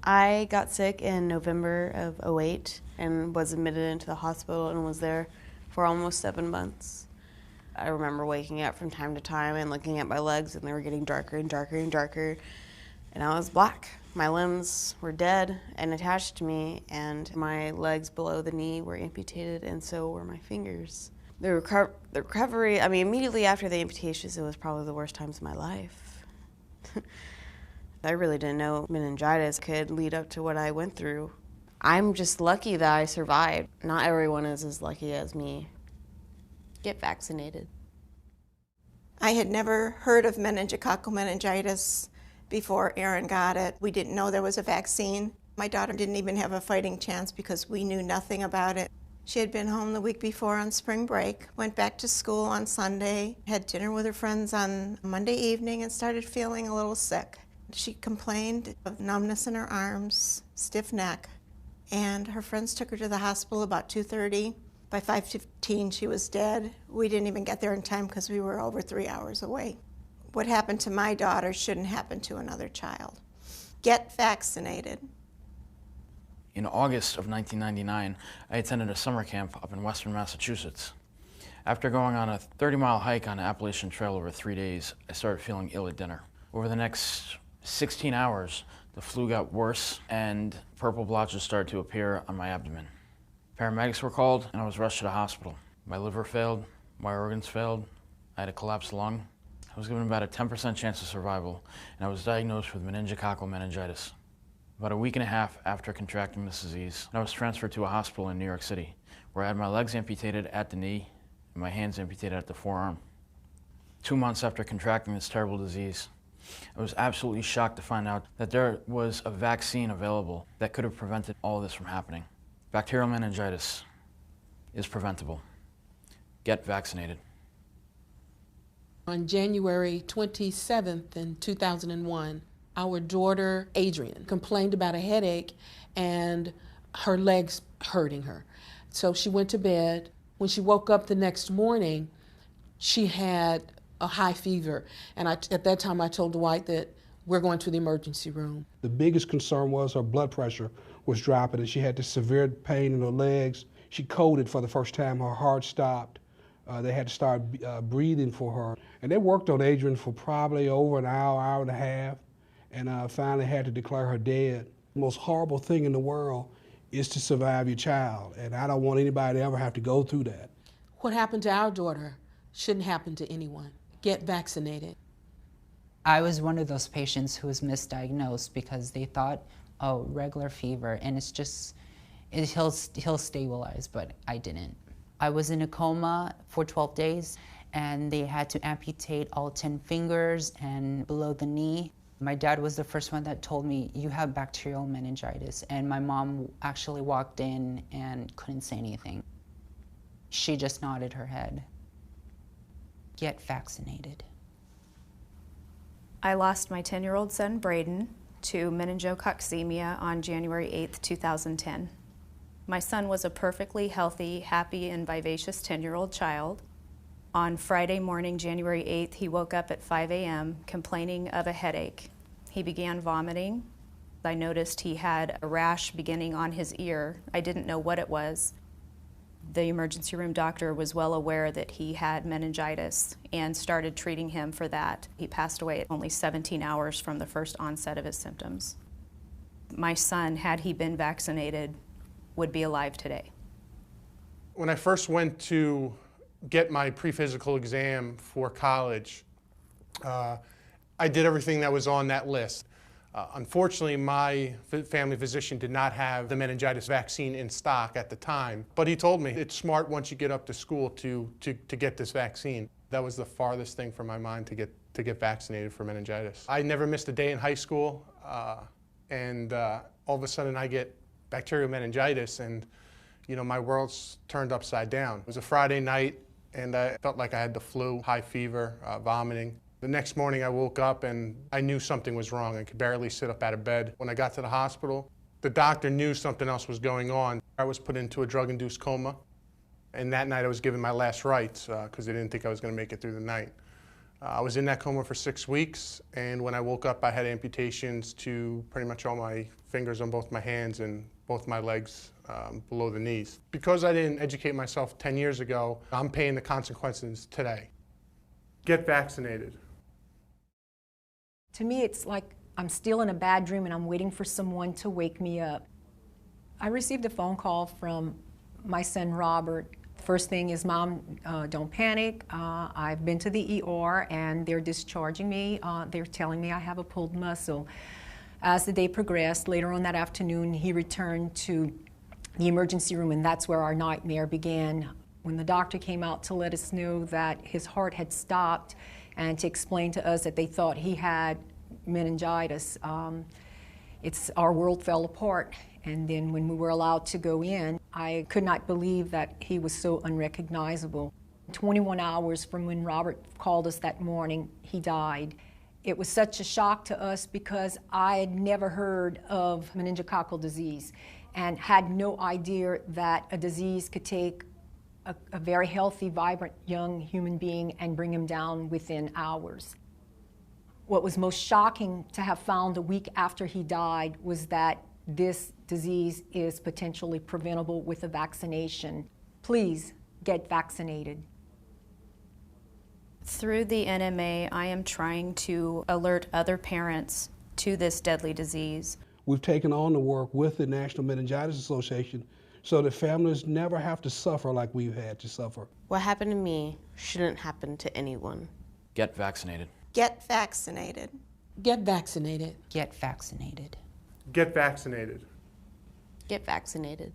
I got sick in November of '08 and was admitted into the hospital and was there for almost 7 months. I remember waking up from time to time and looking at my legs, and they were getting darker and darker and darker, and I was black. My limbs were dead and attached to me, and my legs below the knee were amputated, and so were my fingers. The recovery, immediately after the amputations, it was probably the worst times of my life. I really didn't know meningitis could lead up to what I went through. I'm just lucky that I survived. Not everyone is as lucky as me. Get vaccinated. I had never heard of meningococcal meningitis before Erin got it. We didn't know there was a vaccine. My daughter didn't even have a fighting chance because we knew nothing about it. She had been home the week before on spring break, went back to school on Sunday, had dinner with her friends on Monday evening, and started feeling a little sick. She complained of numbness in her arms, stiff neck, and her friends took her to the hospital about 2:30. By 5:15, she was dead. We didn't even get there in time because we were over 3 hours away. What happened to my daughter shouldn't happen to another child. Get vaccinated. In August of 1999, I attended a summer camp up in western Massachusetts. After going on a 30-mile hike on the Appalachian Trail over 3 days, I started feeling ill at dinner. Over the next 16 hours, the flu got worse and purple blotches started to appear on my abdomen. Paramedics were called and I was rushed to the hospital. My liver failed, my organs failed, I had a collapsed lung. I was given about a 10% chance of survival, and I was diagnosed with meningococcal meningitis. About a week and a half after contracting this disease, I was transferred to a hospital in New York City, where I had my legs amputated at the knee and my hands amputated at the forearm. 2 months after contracting this terrible disease, I was absolutely shocked to find out that there was a vaccine available that could have prevented all of this from happening. Bacterial meningitis is preventable. Get vaccinated. On January 27th in 2001, our daughter, Adrian, complained about a headache and her legs hurting her. So she went to bed. When she woke up the next morning, she had a high fever. And at that time, I told Dwight that we're going to the emergency room. The biggest concern was her blood pressure was dropping, and she had this severe pain in her legs. She coded for the first time. Her heart stopped. They had to start breathing for her. And they worked on Adrian for probably over an hour, hour and a half, and finally had to declare her dead. The most horrible thing in the world is to survive your child, and I don't want anybody to ever have to go through that. What happened to our daughter shouldn't happen to anyone. Get vaccinated. I was one of those patients who was misdiagnosed because they thought, oh, regular fever, and it's just, he'll stabilize, but I didn't. I was in a coma for 12 days, and they had to amputate all 10 fingers and below the knee. My dad was the first one that told me, you have bacterial meningitis, and my mom actually walked in and couldn't say anything. She just nodded her head. Get vaccinated. I lost my 10-year-old son, Braden, to meningococcemia on January 8th, 2010. My son was a perfectly healthy, happy, and vivacious 10-year-old child. On Friday morning, January 8th, he woke up at 5 a.m. complaining of a headache. He began vomiting. I noticed he had a rash beginning on his ear. I didn't know what it was. The emergency room doctor was well aware that he had meningitis and started treating him for that. He passed away at only 17 hours from the first onset of his symptoms. My son, had he been vaccinated, would be alive today. When I first went to get my pre-physical exam for college, I did everything that was on that list. Unfortunately, my family physician did not have the meningitis vaccine in stock at the time, but he told me it's smart once you get up to school to get this vaccine. That was the farthest thing from my mind to get vaccinated for meningitis. I never missed a day in high school, and all of a sudden I get bacterial meningitis, and my world's turned upside down. It was a Friday night, and I felt like I had the flu, high fever, vomiting. The next morning I woke up and I knew something was wrong. I could barely sit up out of bed. When I got to the hospital, the doctor knew something else was going on. I was put into a drug-induced coma, and that night I was given my last rites because they didn't think I was going to make it through the night. I was in that coma for 6 weeks, and when I woke up, I had amputations to pretty much all my fingers on both my hands and both my legs below the knees. Because I didn't educate myself 10 years ago, I'm paying the consequences today. Get vaccinated. To me, it's like I'm still in a bad dream and I'm waiting for someone to wake me up. I received a phone call from my son Robert. First thing is, Mom, don't panic. I've been to the ER and they're discharging me. They're telling me I have a pulled muscle. As the day progressed, later on that afternoon, he returned to the emergency room, and that's where our nightmare began. When the doctor came out to let us know that his heart had stopped and to explain to us that they thought he had meningitis, our world fell apart. And then when we were allowed to go in, I could not believe that he was so unrecognizable. 21 hours from when Robert called us that morning, he died. It was such a shock to us because I had never heard of meningococcal disease and had no idea that a disease could take a very healthy, vibrant young human being and bring him down within hours. What was most shocking to have found a week after he died was that this disease is potentially preventable with a vaccination. Please get vaccinated. Through the NMA, I am trying to alert other parents to this deadly disease. We've taken on the work with the National Meningitis Association so that families never have to suffer like we've had to suffer. What happened to me shouldn't happen to anyone. Get vaccinated. Get vaccinated. Get vaccinated. Get vaccinated. Get vaccinated. Get vaccinated.